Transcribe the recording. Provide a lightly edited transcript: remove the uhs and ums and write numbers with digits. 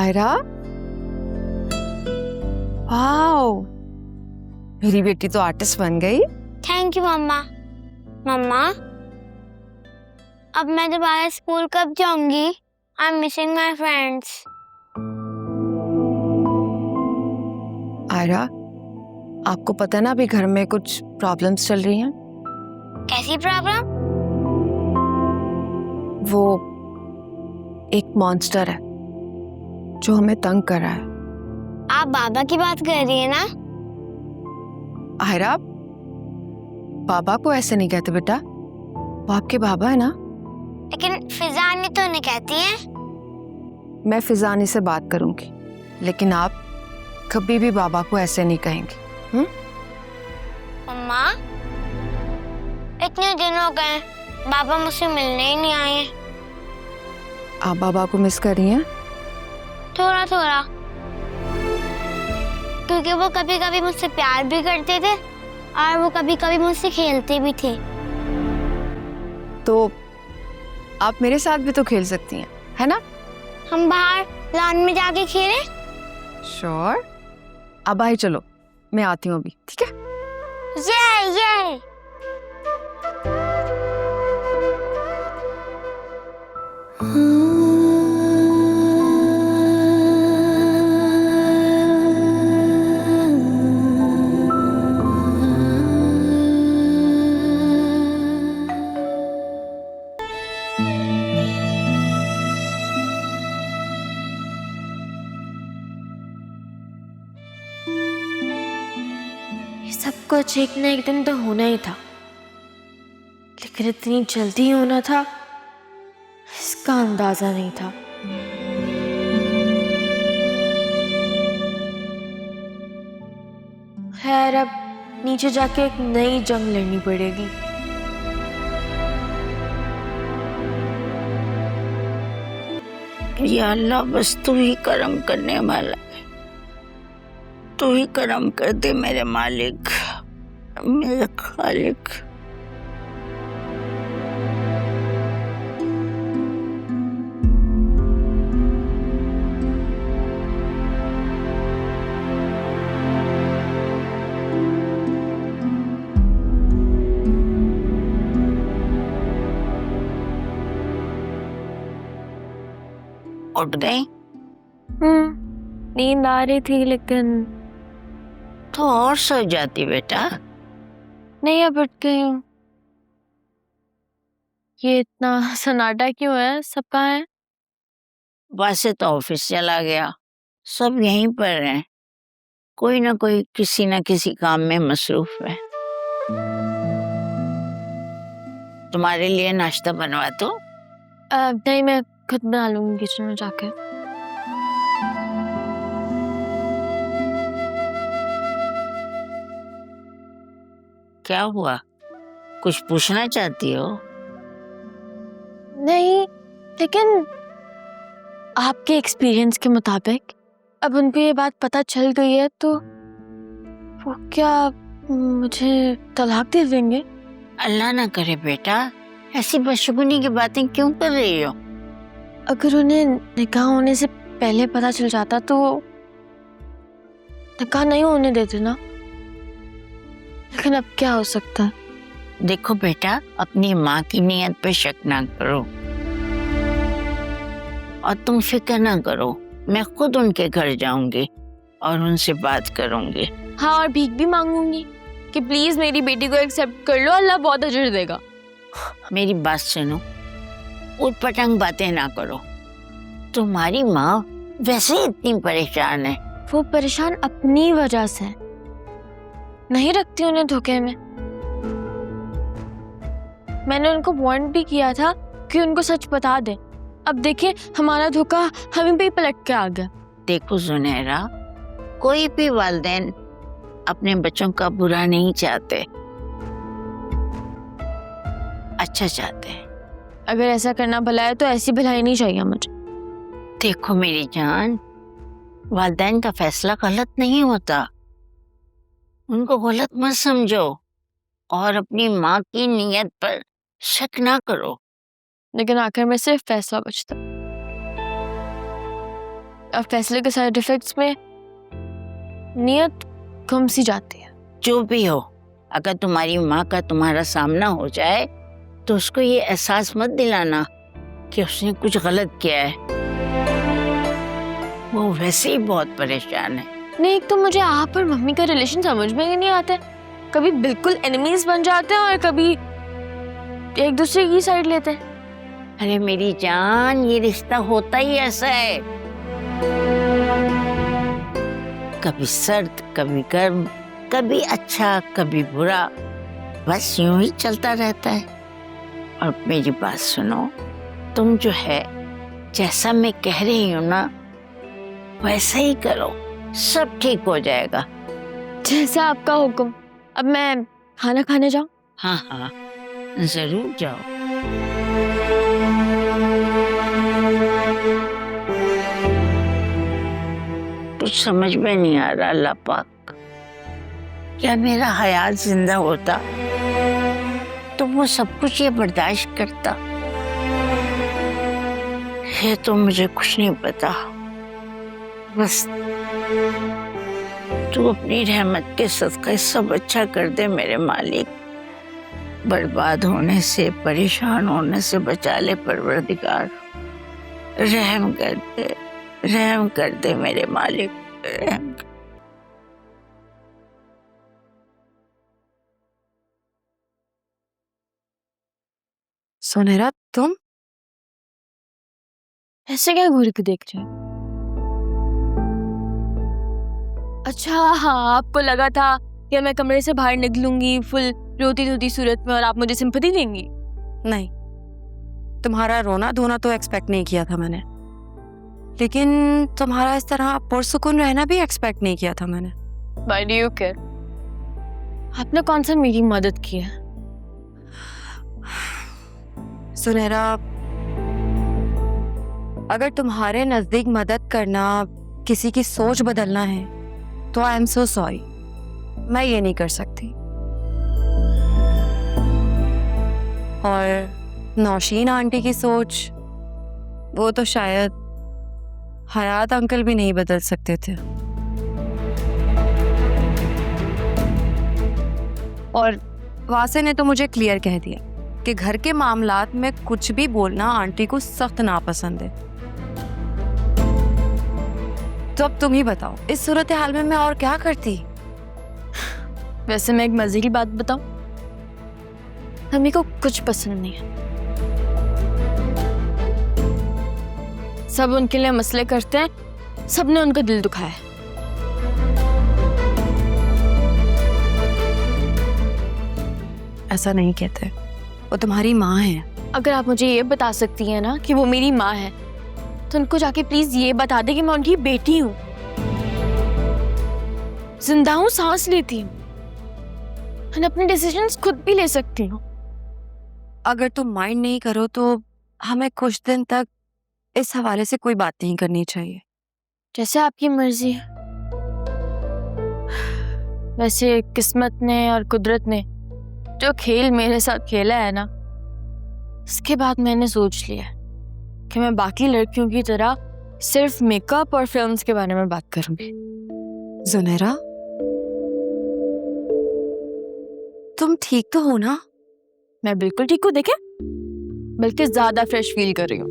Ayra, wow, मेरी बेटी तो आर्टिस्ट बन गई। थैंक यू मम्मा। मम्मा, अब मैं दोबारा स्कूल कब जाऊंगी? I am missing my friends. Ayra, आपको पता है ना अभी घर में कुछ प्रॉब्लम्स चल रही हैं। कैसी प्रॉब्लम? वो एक मॉन्स्टर है जो हमें तंग कर रहा है। आप बाबा की बात कर रही है ना? आयरा, बाबा को ऐसे नहीं कहते बेटा, वो आपके बाबा है ना। लेकिन फिजानी तो नहीं कहती है। मैं फिजानी से बात करूंगी, लेकिन आप कभी भी बाबा को ऐसे नहीं कहेंगे। मम्मा, इतने दिन हो गए बाबा मुझसे मिलने ही नहीं आए। आप बाबा को मिस कर रही हैं? थोड़ा थोड़ा, क्योंकि वो कभी कभी मुझसे प्यार भी करते थे और वो कभी कभी मुझसे खेलते भी थे। तो आप मेरे साथ भी तो खेल सकती हैं, है ना? हम बाहर लॉन में जाके खेलें? श्योर। अब आई, चलो मैं आती हूँ अभी, ठीक है? ये सब कुछ एक न एक दिन तो होना ही था, लेकिन इतनी जल्दी होना था इसका अंदाजा नहीं था। खैर, अब नीचे जाके एक नई जंग लड़नी पड़ेगी। या अल्लाह, बस तू ही करम करने वाला है, तू ही करम कर दे मेरे मालिक, मेरे खालिक। उठ गई? नींद आ रही थी, लेकिन तो और सो जाती बेटा। नहीं, अब उठ गई हूँ। ये इतना सन्नाटा क्यों है? सब कहाँ है? वैसे तो ऑफिस चला गया, सब यहीं पर हैं, कोई ना कोई किसी ना किसी काम में मसरूफ है। तुम्हारे लिए नाश्ता बनवा दो? नहीं, मैं खुद बना लूंगी किचन में जाके। क्या हुआ, कुछ पूछना चाहती हो? नहीं, लेकिन आपके एक्सपीरियंस के मुताबिक अब उनको ये बात पता चल गई है तो वो क्या मुझे तलाक दे देंगे? अल्लाह ना करे बेटा, ऐसी बदशगुनी की बातें क्यों कर रही हो? अगर उन्हें निकाह होने से पहले पता चल जाता तो निकाह नहीं होने देते ना। लेकिन अब क्या हो सकता है? देखो बेटा, अपनी माँ की नीयत पे शक ना करो और तुम फिक्र ना करो, मैं खुद उनके घर जाऊंगी और उनसे बात करूंगी। हाँ, और भीख भी मांगूंगी कि प्लीज मेरी बेटी को एक्सेप्ट कर लो, अल्लाह बहुत अजर देगा। मेरी बात सुनो, उटपटांग बातें ना करो। तुम्हारी माँ वैसे ही इतनी परेशान है। वो परेशान अपनी वजह से, नहीं रखती उन्हें धोखे में। मैंने उनको वार्न भी किया था कि उनको सच बता दे। अब देखिए, हमारा धोखा हमें पे ही पलट के आ गया। देखो जुनैरा, कोई भी वालिदैन अपने बच्चों का बुरा नहीं चाहते, अच्छा चाहते हैं। अगर ऐसा करना भला है तो ऐसी भलाई नहीं चाहिए मुझे। देखो मेरी जान, वालिदैन का फैसला गलत नहीं होता, उनको गलत मत समझो और अपनी माँ की नीयत पर शक ना करो। लेकिन आखिर में सिर्फ फैसला बचता। अब फैसले के साइड इफेक्ट्स में नीयत गुम सी जाती है। जो भी हो, अगर तुम्हारी माँ का तुम्हारा सामना हो जाए तो उसको ये एहसास मत दिलाना कि उसने कुछ गलत किया है। वो वैसे ही बहुत परेशान है। नहीं, एक तो मुझे आप और मम्मी का रिलेशन समझ में ही नहीं आता है। कभी बिल्कुल एनिमीज बन जाते हैं और कभी एक दूसरे की साइड लेते हैं। अरे मेरी जान, ये रिश्ता होता ही ऐसा है, कभी सर्द कभी गर्म, कभी अच्छा कभी बुरा, बस यूं ही चलता रहता है। और मेरी बात सुनो, तुम जो है जैसा मैं कह रही हूँ ना वैसा ही करो, सब ठीक हो जाएगा। जैसा आपका हुक्म। अब मैं खाना खाने जाऊं? हाँ हाँ, जरूर जाओ। कुछ समझ में नहीं आ रहा अल्लाह पाक, क्या मेरा हयात जिंदा होता तो वो सब कुछ ये बर्दाश्त करता? ये तो मुझे कुछ नहीं पता। बस तू अपनी रहमत के सदक़े सब अच्छा कर दे मेरे मालिक। बर्बाद होने से, परेशान होने से बचा ले परवरदिगार। रहम कर दे मेरे मालिक, रहम कर। सुनहरा, तुम ऐसे क्या घूर के देख रहे हो? अच्छा हाँ, आपको लगा था कि मैं कमरे से बाहर निकलूंगी फुल रोती धोती सूरत में और आप मुझे सिंपैथी देंगी। नहीं, तुम्हारा रोना धोना तो एक्सपेक्ट नहीं किया था मैंने, लेकिन तुम्हारा इस तरह पुरसुकून रहना भी एक्सपेक्ट नहीं किया था मैंने। Why do you care? आपने कौन सा मेरी मदद की है? सुनहरा, अगर तुम्हारे नजदीक मदद करना किसी की सोच बदलना है तो आई एम सो सॉरी, मैं ये नहीं कर सकती। और नौशीन आंटी की सोच, वो तो शायद हयात अंकल भी नहीं बदल सकते थे। और वासे ने तो मुझे क्लियर कह दिया कि घर के मामलात में कुछ भी बोलना आंटी को सख्त नापसंद है। तो अब तुम ही बताओ, इस सूरत हाल में मैं और क्या करती? वैसे मैं एक मजे की बात बताऊं, हमें को कुछ पसंद नहीं है। सब उनके लिए मसले करते हैं, सबने उनका दिल दुखाया है। ऐसा नहीं कहते, वो तुम्हारी माँ है। अगर आप मुझे ये बता सकती हैं ना कि वो मेरी माँ है, तो उनको जाके प्लीज ये बता दे कि मैं उनकी बेटी हूँ, जिंदा हूँ, सांस लेती हूँ और अपने डिसीजंस खुद भी ले सकती हूँ। अगर तुम माइंड नहीं करो तो हमें कुछ दिन तक इस हवाले से कोई बात नहीं करनी चाहिए। जैसे आपकी मर्जी है। वैसे किस्मत ने और कुदरत ने जो खेल मेरे साथ खेला है ना, उसके बाद मैंने सोच लिया कि मैं बाकी लड़कियों की तरह सिर्फ मेकअप और फिल्म्स के बारे में बात करूंगी। जुनैरा, तुम ठीक तो हो ना? मैं बिल्कुल ठीक हूँ, देखे, बल्कि ज्यादा फ्रेश फील कर रही हूँ।